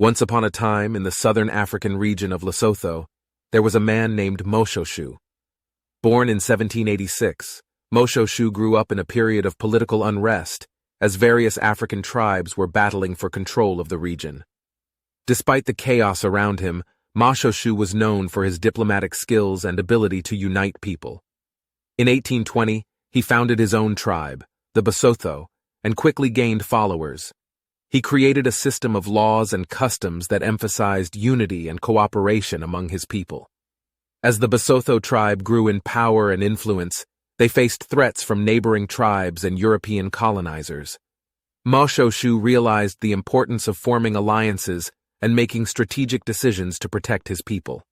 Once upon a time, in the southern African region of Lesotho, there was a man named Moshoeshoe. Born in 1786, Moshoeshoe grew up in a period of political unrest as various African tribes were battling for control of the region. Despite the chaos around him, Moshoeshoe was known for his diplomatic skills and ability to unite people. In 1820, he founded his own tribe, the Basotho, and quickly gained followers. He created a system of laws and customs that emphasized unity and cooperation among his people. As the Basotho tribe grew in power and influence, they faced threats from neighboring tribes and European colonizers. Moshoeshoe realized the importance of forming alliances and making strategic decisions to protect his people.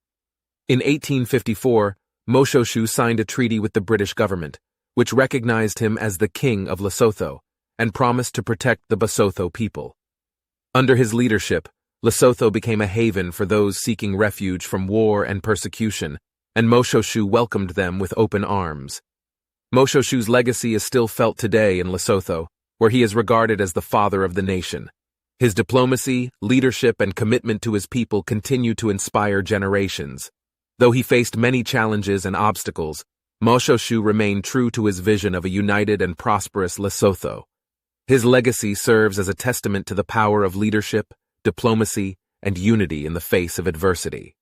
In 1854, Moshoeshoe signed a treaty with the British government, which recognized him as the king of Lesotho and promised to protect the Basotho people. Under his leadership, Lesotho became a haven for those seeking refuge from war and persecution, and Moshoeshoe welcomed them with open arms. Moshoeshoe's legacy is still felt today in Lesotho, where he is regarded as the father of the nation. His diplomacy, leadership, and commitment to his people continue to inspire generations. Though he faced many challenges and obstacles, Moshoeshoe remained true to his vision of a united and prosperous Lesotho. His legacy serves as a testament to the power of leadership, diplomacy, and unity in the face of adversity.